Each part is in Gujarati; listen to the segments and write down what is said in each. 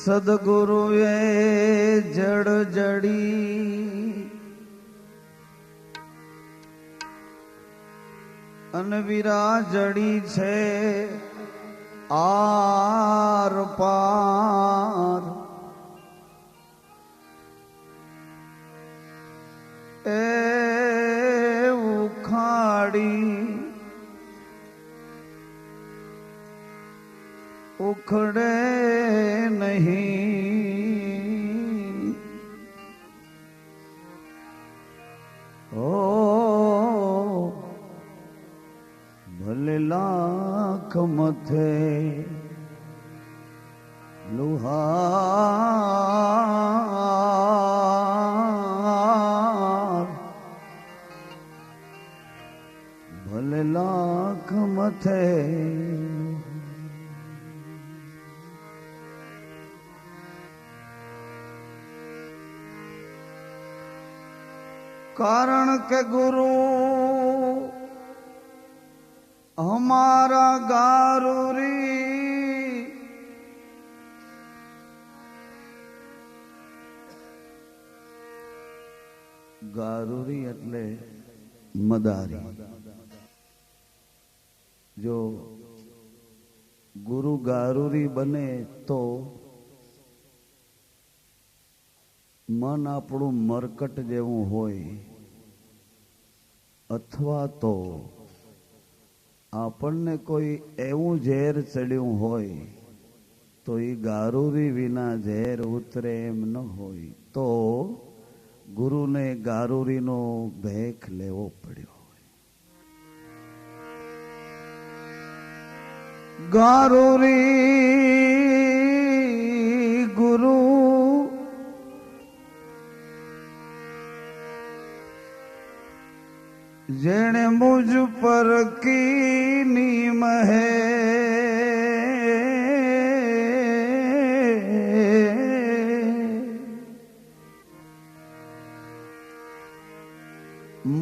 સદગુરુએ જડ જડી અને વિરાજડી છે આર પાર એ ઉખાડી ઉખડે નહીં ઓ ભલે લાખ મથે લુહાર ભલે લાખ મથે कारण के गुरु हमारा गारूरी गारूरी એટલે મદારી જો ગુરુ ગારૂરી બને તો મન આપણું મરકટ જેવું હોય અથવા તો આપણને કોઈ એવું ઝેર ચડ્યું હોય તો એ ગારૂરી વિના ઝેર ઉતરે એમ ન હોય તો ગુરુને ગારૂરીનો ભેખ લેવો પડ્યો હોય ગારૂરી ગુરુ જેણે મુझ પર કીની મહે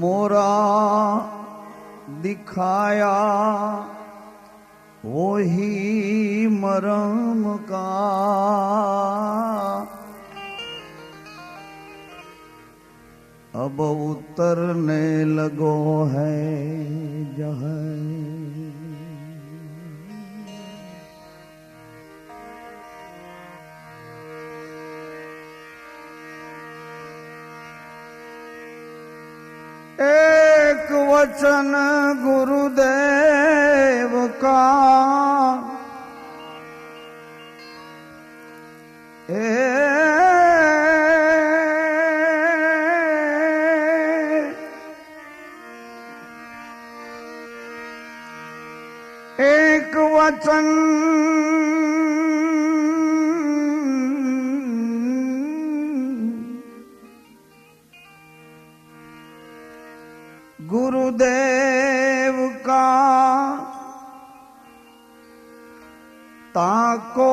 મોરા દિખાયા વહી મરમ કા अब उतरने लगो है जह एक वचन गुरुदेव का एक वचन गुरुदेव का ताको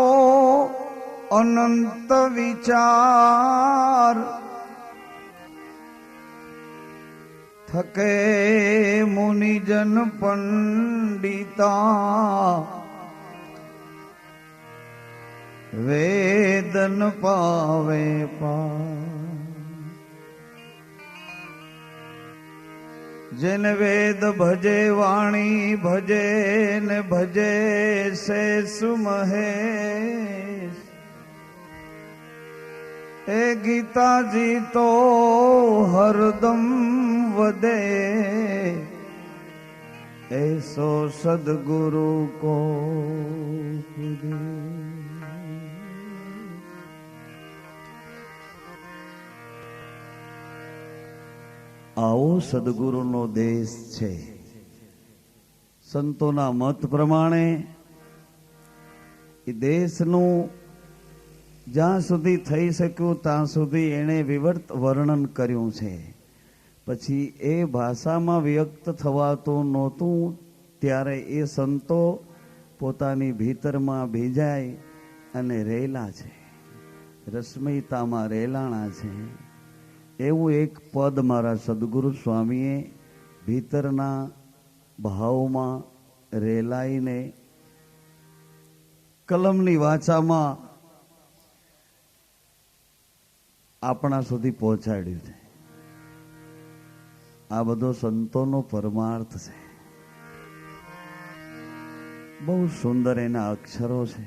अनंत विचार थके मुनिजन पंडिता वेदन पावे पा जिन वेद भजे वाणी भजे न भजे से सुमहेश ए गीता जी तो हरदम वदे ऐसो सदगुरु को આવો સદગુરુનો દેશ છે. સંતોના મત પ્રમાણે એ દેશનું જ્યાં સુધી થઈ શક્યું ત્યાં સુધી એણે વિવર્ત વર્ણન કર્યું છે. પછી એ ભાષામાં વ્યક્ત થવાતું નહોતું ત્યારે એ સંતો પોતાની ભીતરમાં ભીજાય અને રહેલા છે, રશ્મિતામાં રહેલાણા છે. એવું એક પદ મારા સદગુરુ સ્વામીએ ભીતરના ભાવમાં રેલાઈને કલમની વાચામાં આપણા સુધી પહોંચાડ્યું છે. આ બધો સંતોનો પરમાર્થ છે. બહુ સુંદર એના અક્ષરો છે.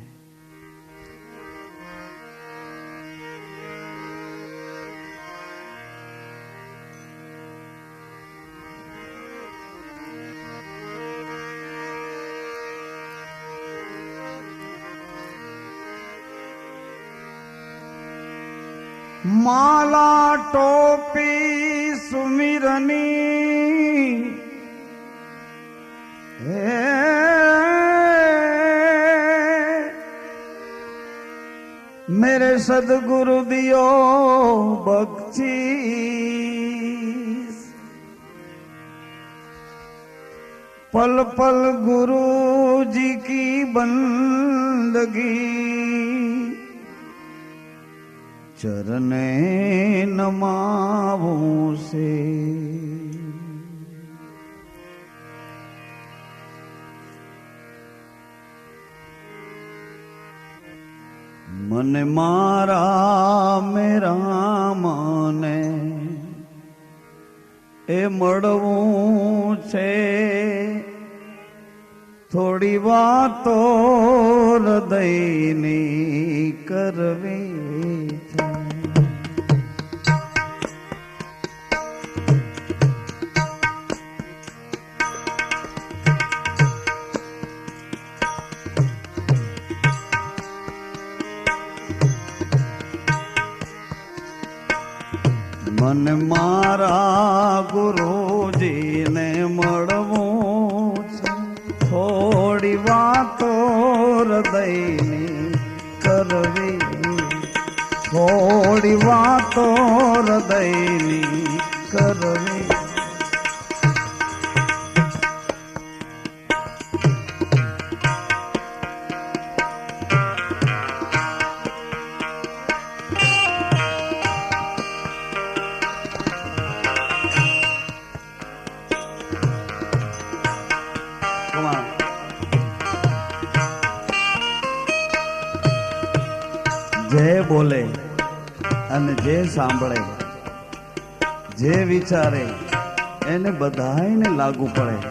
માલા ટોપી સુમિરની હે मेरे सदगुरु दियो बख्शीश पल पल गुरु जी की बंदगी चरने नमावों से मन मारा मेरा माने ए मड़वूं छे थोड़ी वातो हृदयनी करवी छे मन मारा गुरुजी ने मळवूं छे थोड़ी वातो हृदयनी करवी थोड़ी वातो हृदयनी करवी જે બોલે અને જે સાંભળે જે વિચારે એને બધાયને લાગુ પડે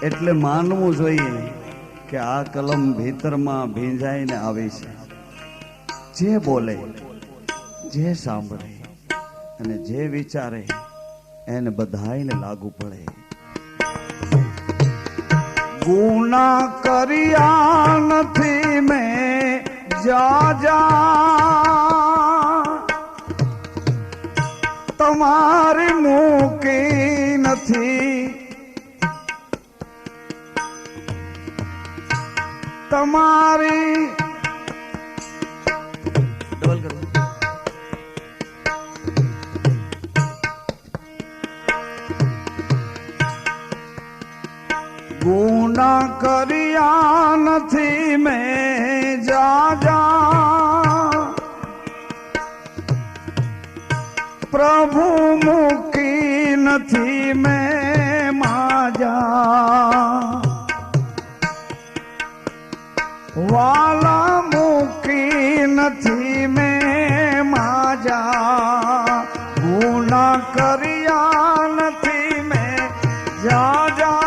એટલે માનવું જોઈએ કે આ કલમ ભીતરમાં ભીંજાઈને આવી છે. જે બોલે જે સાંભળે અને જે વિચારે એને બધાયને લાગુ પડે. ગુના કર્યા નથી મેં જા જા તમારી મૂકી નથી તમારી ગુના કર્યા નથી મેં જા જા પ્રભુ મૂકી નથી મેં માજા વાલા મૂકી નથી મેં માજા ગુના કર્યા નથી મેં જા જા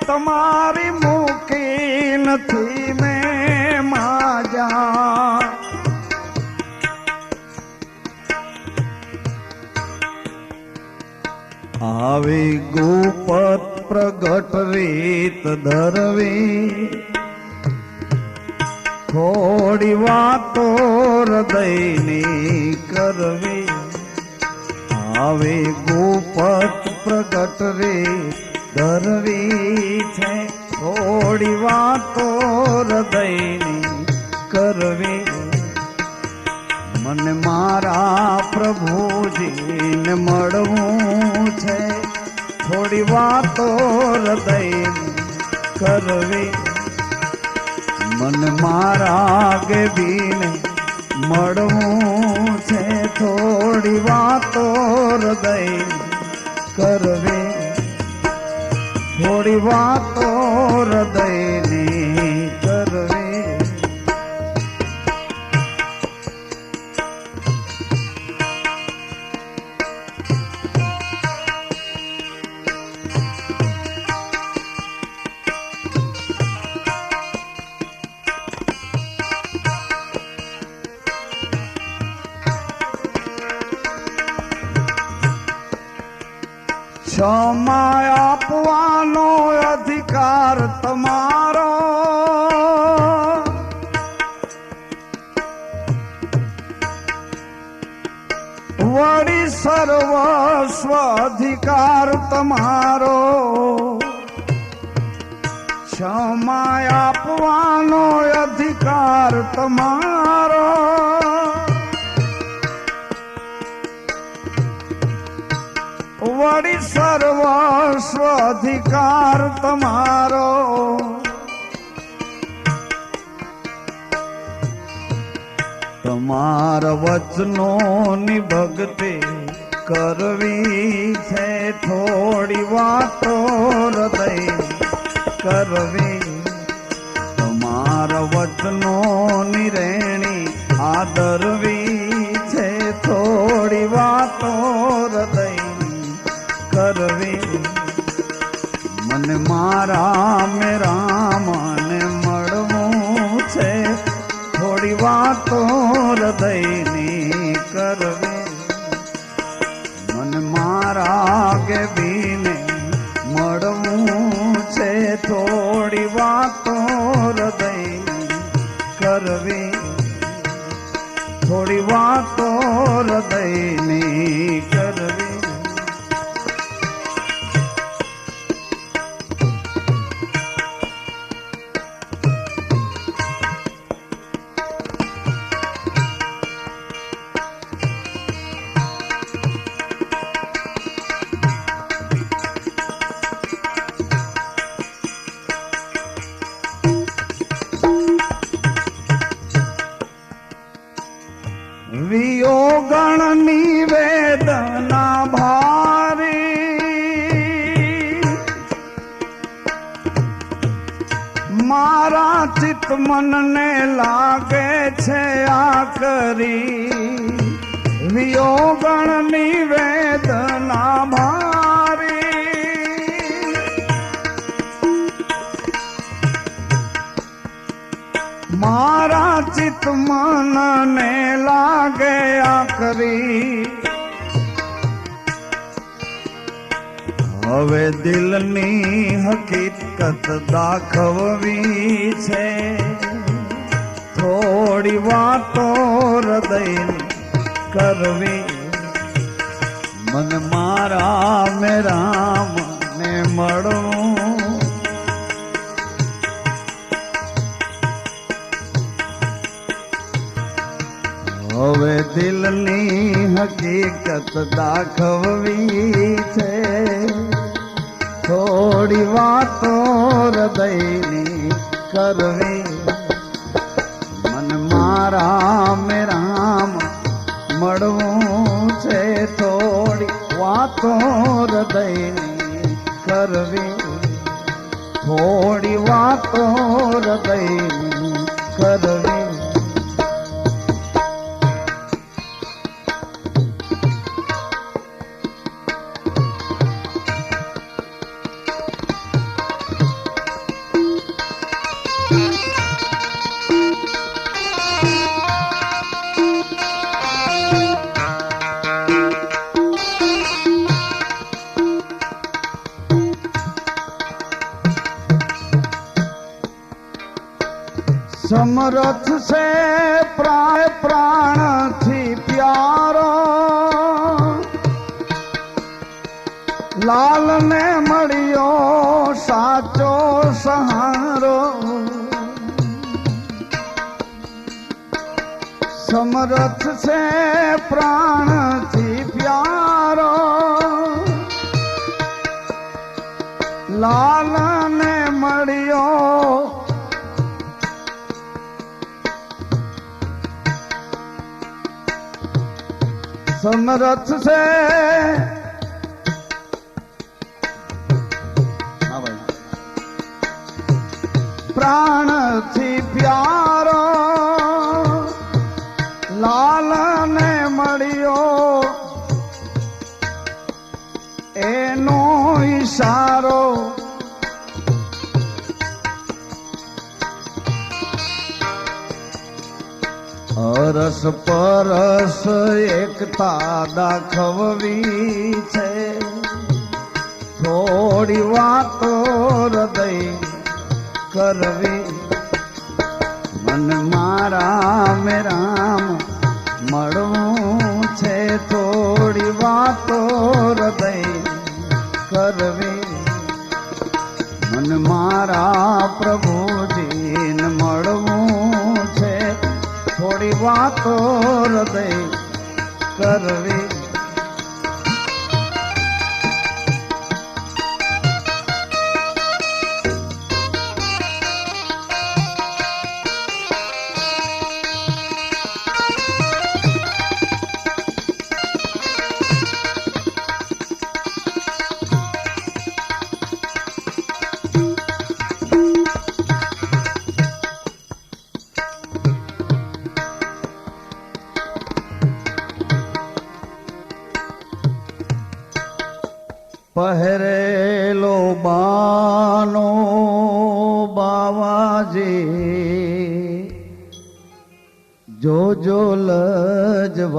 તમારી મૂકી નથી મેં માજા આવી ગુપત પ્રગટ રીત ધરવી થોડી વાતો હૃદયની કરવી આવી ગુપત પ્રગટ રીત ધરવી છે થોડી વાતો હૃદયની કરવી મને મારા પ્રભુજીને મળવું છે થોડી વાતો હૃદયની કરવી મને મારા ગેબીને મળવું છે થોડી વાતો હૃદયની કરવી થોડી વાતો હૃદયની કરવી ક્ષમા આપવાનો અધિકાર તમારો, વળી સર્વસ્વ અધિકાર તમારો, ક્ષમા આપવાનો અધિકાર તમારો, વળી સર્વસ્વ અધિકાર તમારો, તમારા વચનોની ભક્તિ કરવી છે, થોડી વાતો હૃદય કરવી, તમારા વચનોની રેણી આદરવી છે, થોડી વાતો હૃદય કરવી, મને મારા રામને મળવું છે, થોડી વાતો હૃદયની કરવી, મને મારા ગેબીને મળવું છે, થોડી વાતો હૃદયની કરવી, થોડી વાતો હૃદયની કરવી. વિયોગણની વેદના ભારી, મારા ચિત્ત મનને લાગે છે આકરી, વિયોગણની વેદના ભારી, મારા ચિત્ત મનને લાગે આકરી, હવે દિલની હકીકત દાખવવી છે, થોડી વાતો હૃદયની કરવી, મન મારા રામને મળવું, હવે દિલની હકીકત દાખવવી છે, થોડી વાતો હૃદયની કરવી, મન મારા રામ મળવું છે, થોડી વાતો હૃદયની કરવી, થોડી વાતો હૃદયની કરવી. समरथ से प्राण प्राण थी प्यारो, लाल ने मड़ियो साचो सहारो, समरथ से प्राण थी प्यारो, लाल ने मड़ियो समरथ से प्राण थी प्यारो, लाल ने मड़ियो एनो इशारो, અરસ પરસ એકતા દાખવવી છે, થોડી વાતો હૃદય કરવી મન મારા મે રામ મળવું છે થોડી વાતો હૃદય કરવી મન મારા પ્રભુજીને મળવું છે થોડી વાતો હૃદય કરવી પહેરેલો બાનો બાવાજી જોજો લજવાયના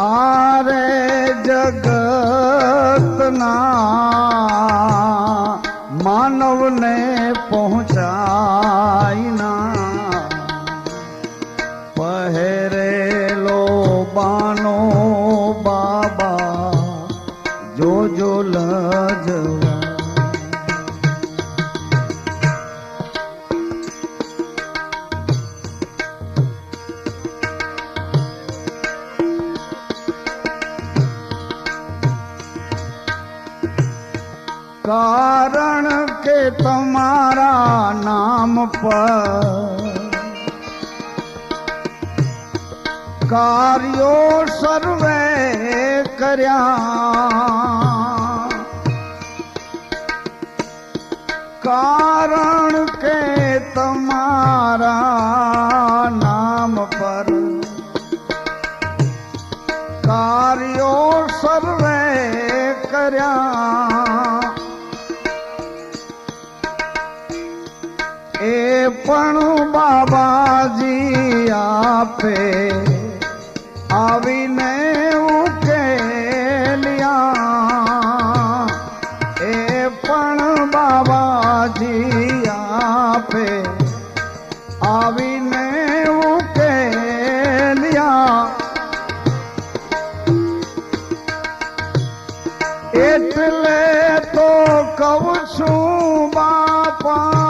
આરે જગતના માનવને પહોંચાયના પહેરેલો બાનો બાબા જોજો લજવા કારણ કે તમારા નામ પર કાર્યો સર્વે કર્યા કારણ કે તમારા નામ પર કાર્યો સર્વે કર્યા એ પણ બાબાજી આપે આવીને ઉકેલ્યા એ પણ બાબાજી આપે આવીને ઉકેલ્યા એટલે તો કહું છું બાપા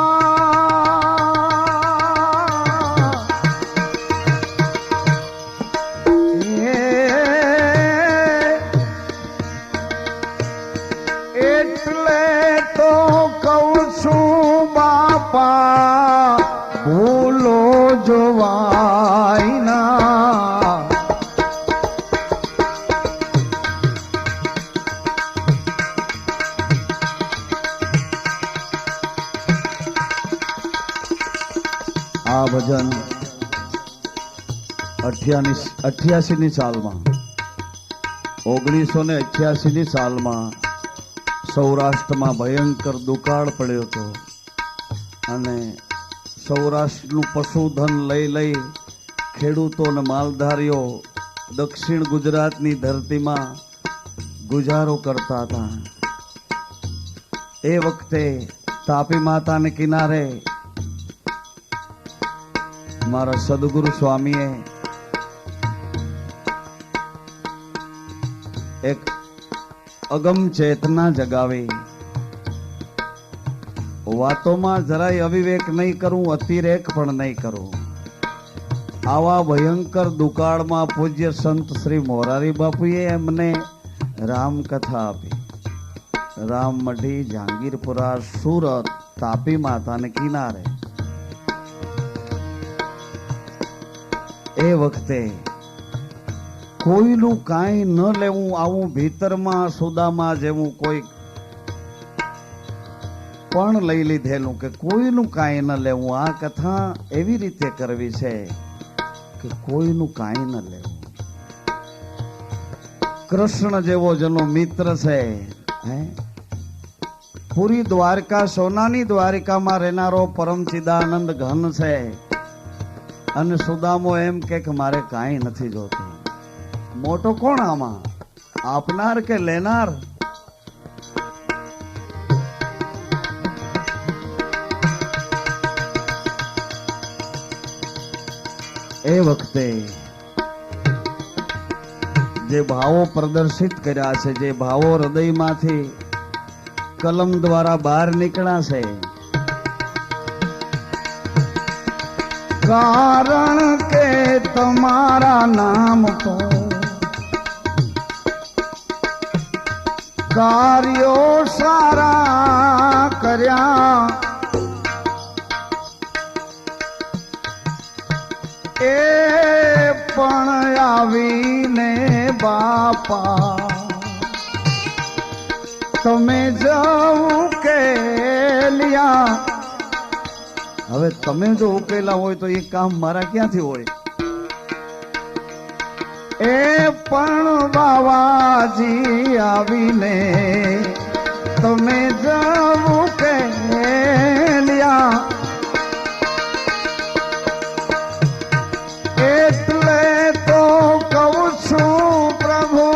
ભૂલો જોવાયના આ ભજન 88ની સાલમાં 1988ની સાલમાં સૌરાષ્ટ્રમાં ભયંકર દુકાળ પડ્યો હતો અને સૌરાષ્ટ્રનું પશુધન લઈ ખેડૂતો અને માલધારીઓ દક્ષિણ ગુજરાતની ધરતીમાં ગુજારો કરતા હતા એ વખતે તાપી માતાને કિનારે મારા સદગુરુ સ્વામીએ એક અગમ ચેતના જગાવી વાતોમાં જરાય અવિવેક નહીં કરું અતિરેક પણ નહીં કરું આવા ભયંકર દુકાળમાં પૂજ્ય સંત શ્રી મોરારી બાપુએ એમને રામકથા આપી રામમઢી જહાંગીરપુરા સુરત તાપી માતાને કિનારે એ વખતે કોઈનું કાંઈ ન લેવું આવું ભીતરમાં સુદામા જેવું કોઈ પણ લઈ લીધેલું કે કોઈનું કાંઈ ન લેવું આ કથા એવી રીતે કરવી છે કે કોઈનું કાંઈ ન લેવું કૃષ્ણ જેવો જેનો મિત્ર છે હે પૂરી દ્વારકા સોનાની દ્વારકામાં રહેનારો પરમ ચિદાનંદ ઘન છે અને સુદામો એમ કે મારે કાંઈ નથી જોતું. મોટો કોણ આમાં, આપનાર કે લેનાર? એ વખતે જે ભાવો પ્રદર્શિત કર્યા છે, જે ભાવો હૃદયમાંથી કલમ દ્વારા બહાર નીકળ્યા છે, કારણ કે તમારા નામ પર કાર્યો સારા કર્યા, એ પણ આવીને બાપા તમે જવું કે લ્યા. હવે તમે જો ઉકેલા હોય તો એ કામ મારા ક્યાંથી હોય? એ પણ બાવાજી આવીને તમે જવું કે લ્યા. એટલે તો કહું છું પ્રભુ,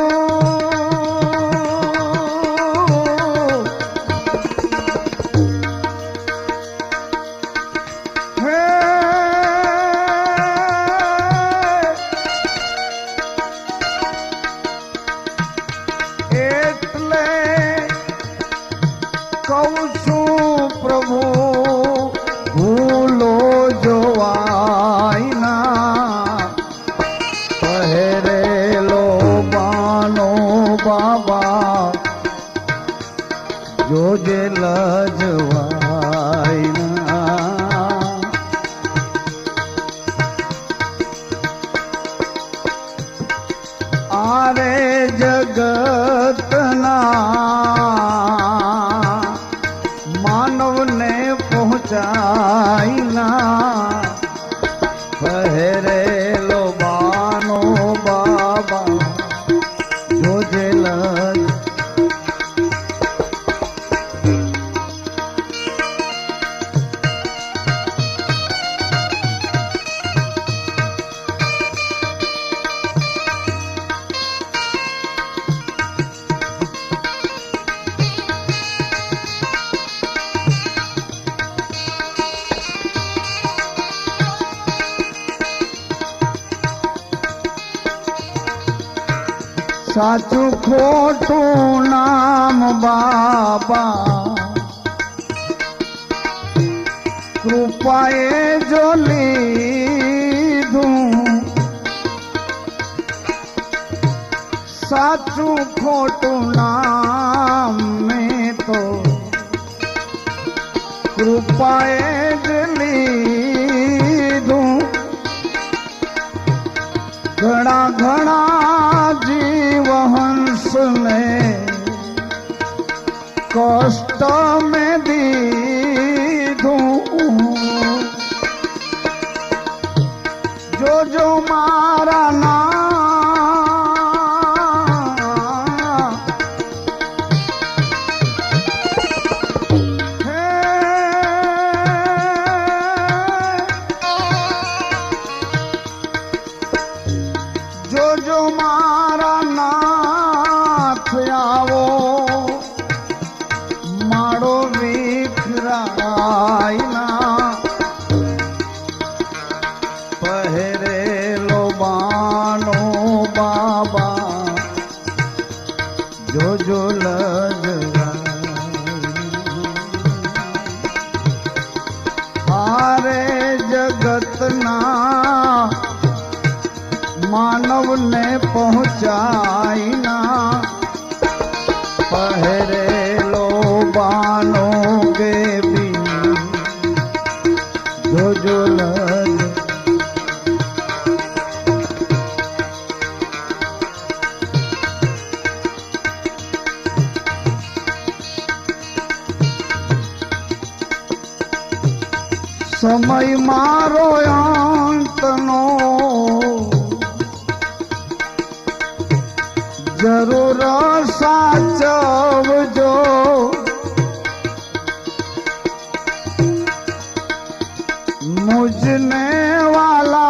એટલે કહું છું પ્રભુ, ભૂલો જોવાય ના, પહેરેલો બાનો બાબા જોજે લજવાય ના. આરે જગતના માનવને પહોંચાય ના, પહેરેલો બાનો બાબા જોજે લજ. સાચું ખોટું નામ બાબા કૃપાએ જો લીધું, સાચું ખોટું નામ મેં તો કૃપાએ જ લીધું. ઘણા ઘણા જીવહંસ ને કષ્ટ મેં દીધું, જોજો મારા નામ જોજો મારા નાથ આવો, મારો વિખરાય ના, પહેરેલો બાનો બાબા જોજો લજવાય. હારે જગતના માનવને પહોંચાય ના, પહેરેલો બાનો કે બી જોજો લજ. સમય મારો અંતનો જરૂર સાચવજો, મુझने वाला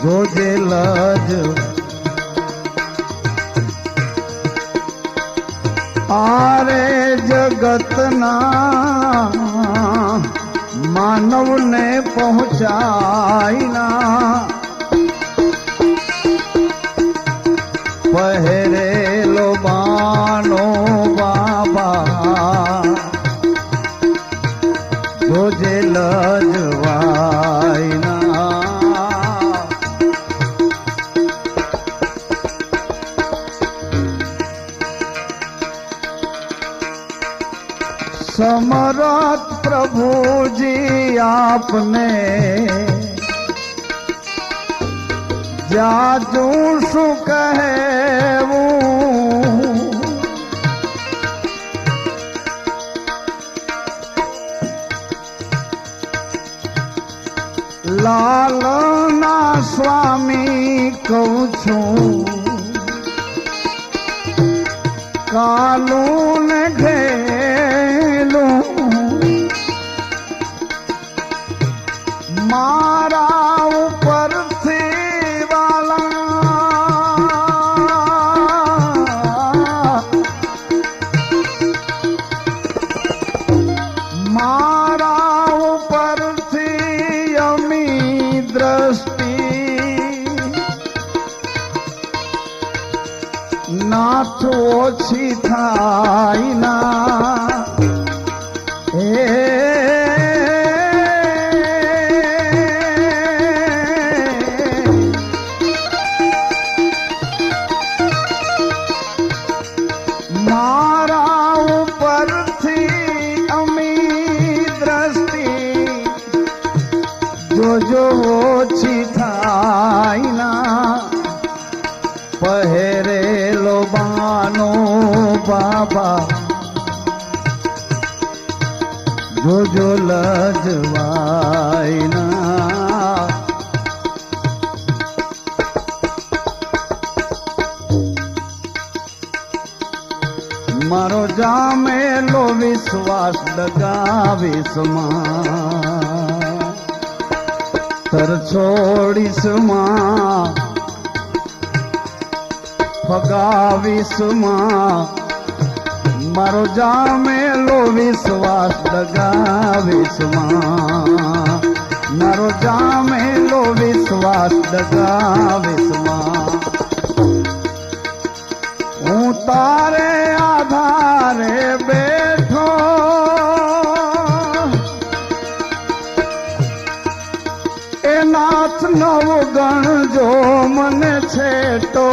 જોજે લજ આરે જગતના માનવને પહોંચાઈના પહેરેલો બાનો બાબા જોજે લજવાઈના સમરથ પ્રભુજી આપને જાજુ શું કહેવું લાલના સ્વામી કહું છું કાલું ને ઘેલું મારા ઉપરથી વાલા મારા ઉપરથી અમી દ્રષ્ટિ નાથ ઓછી થાય ના મારા ઉપરથી અમી દ્રષ્ટિ જોજો ઓછી થાય ના પહેરેલો બાનો બાબા જોજો લજવાઈના મારો જામેલો વિશ્વાસ ડગાવીશમાં તર છોડીશમાં ફગાવીશમાં મારો જામેલો વિશ્વાસ ડગાવીશમાં મારો જામેલો વિશ્વાસ ડગાવીશમાં હું તારે આધારે બેઠો એ નાથ નવ ગણજો મને છેટો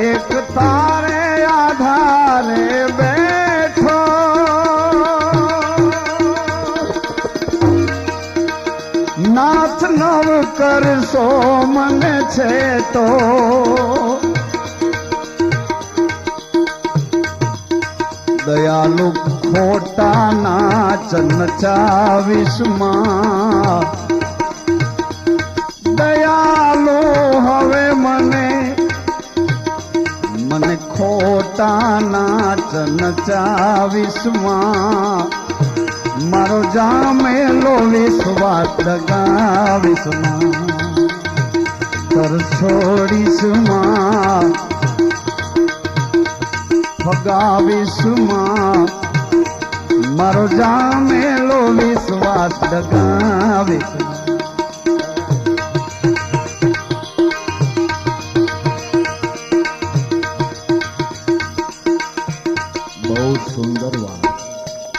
એક તારે આધારે બેઠો નાથ નવ કરશો મને છેટો દયાલુ ખોટા નાચન ચાવીશમાં દયાલુ હવે મને ખોટા નાચન ચાવીશમાં મારો જામેલો વિશ્વાસ ડગાવીશમાં તર છોડીશમાં ફગાવીશમાં મારો જામેલો વિશ્વાસ ડગાવીશમાં બહુ સુંદર વાત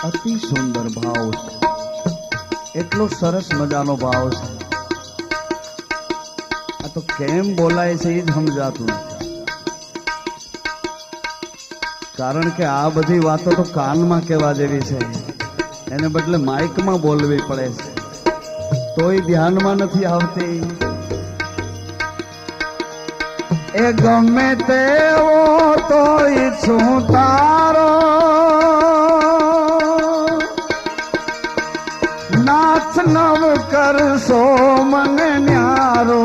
અતિ સુંદર ભાવ છે એટલો સરસ મજાનો ભાવ છે આ તો કેમ બોલાય છે એ જ સમજાતું નથી કારણ કે આ બધી વાતો તો કાનમાં કહેવા જેવી છે એને બદલે માઇકમાં બોલવી પડે છે તોય ધ્યાનમાં નથી આવતી એ ગમે તેવો તો ઈચ્છું તારો નાથ નવ કરશો મને ન્યારો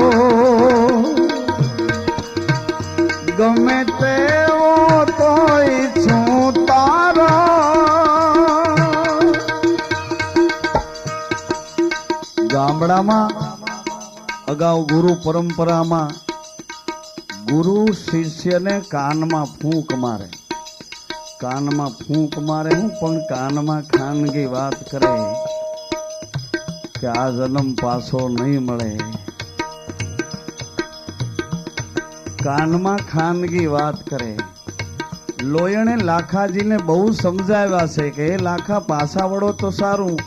ગમે તેવો તો ઈચ્છું તારો ગામડામાં અગાઉ ગુરુ પરંપરામાં ગુરુ શિષ્યને કાનમાં ફૂંક મારે. કાનમાં ફૂંક મારે હું પણ કાનમાં ખાનગી વાત કરે કે આ જન્મ પાછો નહીં મળે. કાનમાં ખાનગી વાત કરે. લોયણે લાખાજીને બહુ સમજાવ્યા છે કે એ લાખા પાછા વળો તો સારું,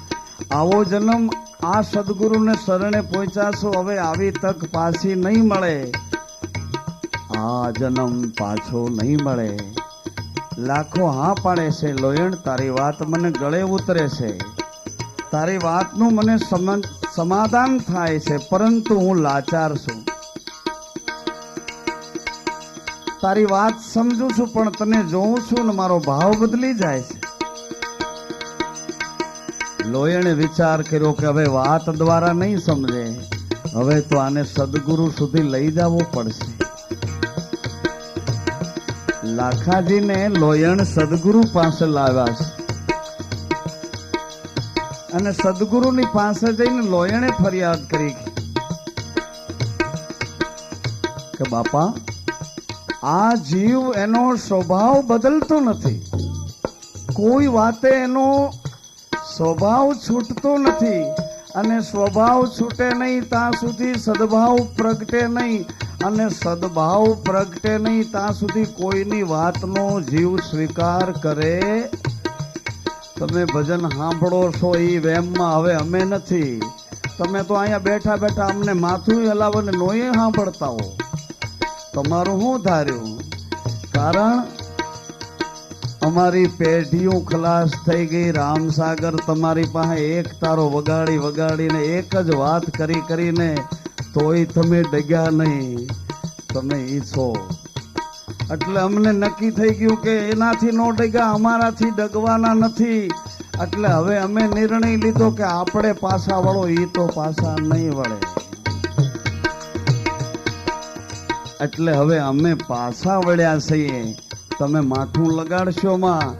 આવો જન્મ આ સદગુરુને શરણે પહોંચાશો, હવે આવી તક પાછી નહીં મળે, આ જન્મ પાછો નહીં મળે. લાખો હા પાડે છે, લોયણ તારી વાત મને ગળે ઉતરે છે, તારી વાતનું મને સમાધાન થાય છે, પરંતુ હું લાચાર છું. તારી વાત સમજુ છું પણ તને જોઉં છું ને મારો ભાવ બદલી જાય છે. લોયણે વિચાર કર્યો કે હવે વાત દ્વારા નહીં સમજે, હવે તો આને સદગુરુ સુધી લઈ જવો પડશે. લાખાજીને લોયણ સદગુરુ પાસે લાવ્યા છે અને સદગુરુની પાસે જઈને લોયણે ફરિયાદ કરી કે બાપા, આ જીવ એનો સ્વભાવ બદલતો નથી, કોઈ વાતે એનો સ્વભાવ છૂટતો નથી, અને સ્વભાવ છૂટે નહીં ત્યાં સુધી સદભાવ પ્રગટે નહીં, અને સદભાવ પ્રગટે નહીં ત્યાં સુધી કોઈની વાતનો જીવ સ્વીકાર કરે. તમે ભજન સાંભળો છો એ વેમમાં હવે અમે નથી. તમે તો અહીંયા બેઠા બેઠા અમને માથું હલાવો ને નોય સાંભળતા હો. તમારું શું ધાર્યું? કારણ અમારી પેઢીઓ ખલાસ થઈ ગઈ. રામસાગર તમારી પાસે એક તારો વગાડી વગાડીને એક જ વાત કરી કરીને તોય તમે ડગ્યા નહીં. તમે ઈ છો એટલે અમને નક્કી થઈ ગયું કે એનાથી નો ડગ્યા, અમારાથી ડગવાના નથી. એટલે હવે અમે નિર્ણય લીધો કે આપણે પાછા વળો, ઈ તો પાછા નહીં વળે. એટલે હવે અમે પાછા વળ્યા છીએ. તમે માથું લગાડશો માં,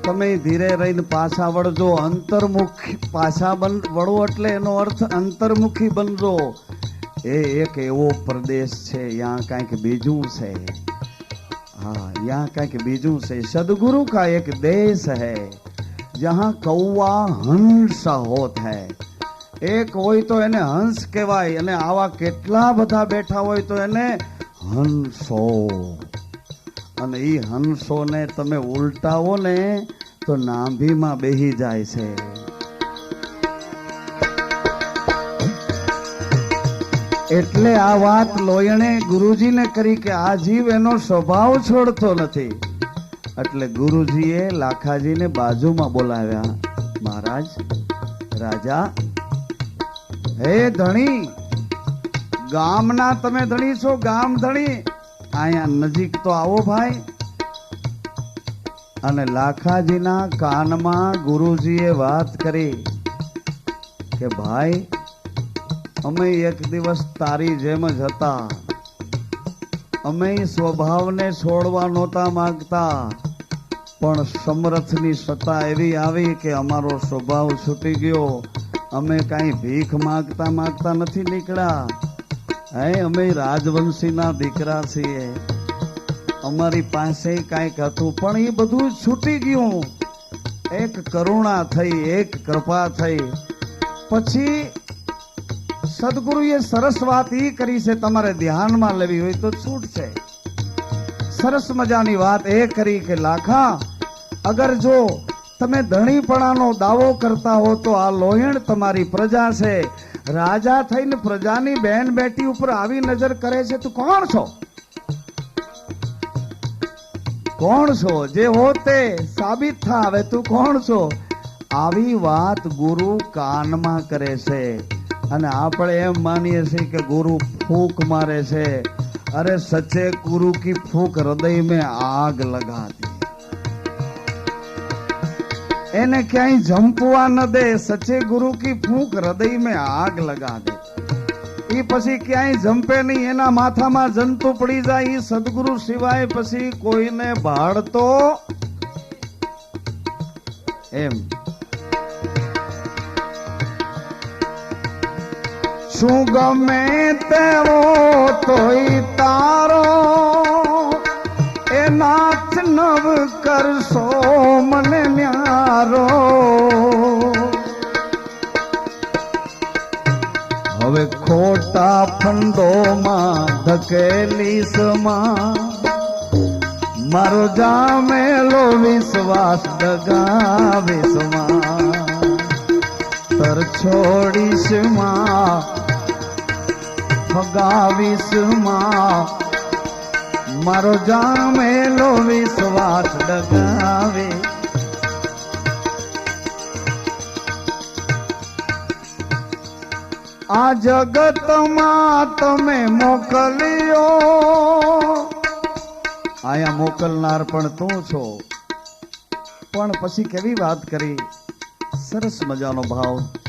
તમે ધીરે રહીને પાછા વળજો. અંતર્મુખી પાછા વળો એટલે એનો અર્થ અંતર્મુખી બનજો. એ એક એવો પ્રદેશ છે, यहाँ કંઈક બીજું છે. हाँ, यहाँ કંઈક બીજું છે. सदगुरु का एक देश है जहाँ कौवा हंस होत है. એક હોય તો એને હંસ કહેવાય, અને આવા કેટલા બધા બેઠા હોય તો એને હંસો. અને ઈ હંસોને તમે ઉલટાવો ને તો નાભીમાં બેહી જાય છે. એટલે આ વાત લોયણે ગુરુજીને કરી કે આ જીવ એનો સ્વભાવ છોડતો નથી. એટલે ગુરુજીએ લાખાજીને બાજુમાં બોલાવ્યા. મહારાજ, રાજા, હે ધણી, ગામના તમે ધણી છો, ગામ ધણી, અહીંયા નજીક તો આવો ભાઈ. અને લાખાજીના કાનમાં ગુરુજીએ વાત કરી કે ભાઈ, અમે એક દિવસ તારી જેમ જ હતા. અમે સ્વભાવને છોડવા નહોતા માંગતા, પણ સમર્થની સત્તા એવી આવી કે અમારો સ્વભાવ છૂટી ગયો. અમે કાંઈ ભીખ માંગતા માંગતા નથી નીકળ્યા. હે, અમે રાજવંશીના દીકરા છીએ. અમારી પાસે કાંઈક હતું પણ એ બધું છૂટી ગયું. એક કરુણા થઈ, એક કૃપા થઈ. પછી સદગુરુએ સરસ વાત એ કરી છે, તમારે ધ્યાનમાં લેવી હોય તો છૂટ છે. સરસ મજાની વાત એ કરી કે લાખા, અગર જો તમે ધણીપણાનો દાવો કરતા હો તો આ લોયણ તમારી પ્રજા છે. રાજા થઈને પ્રજાની બેન બેટી ઉપર આવી નજર કરે છે. તું કોણ છો? કોણ છો? જે હોતે સાબિત થા. હવે તું કોણ છો? આવી વાત ગુરુ કાનમાં કરે છે. અને આપણે એમ માનીએ છીએ કે ગુરુ ફૂંક મારે છે. अरे सच्चे गुरु की फूंक हृदय में आग लगा दी. એને ક્યાંય જંપવા ન દે. સચ્ચે ગુરુ की फूंक हृदय में आग लगा दे. એ પછી ક્યાંય જંપે નહીં. એના માથામાં જંતુ પડી જાય. એ સદગુરુ સિવાય પછી કોઈને ભાળતો એમ. છું ગમે તેવો તોય તારો એ નાથ નવ કરશો મને ન્યારો હવે ખોટા ફંદોમાં ધકેલી સમા મારો જામેલો વિશ્વાસ ડગાવીશ માં તર છોડીશ માં ફગાવીશ માં મારો જામેલો વિશ્વાસ ડગાવે આ જગતમાં તમે મોકલ્યો આયા મોકલનાર પણ તું છો પણ પછી કેવી વાત કરી સરસ મજાનો ભાવ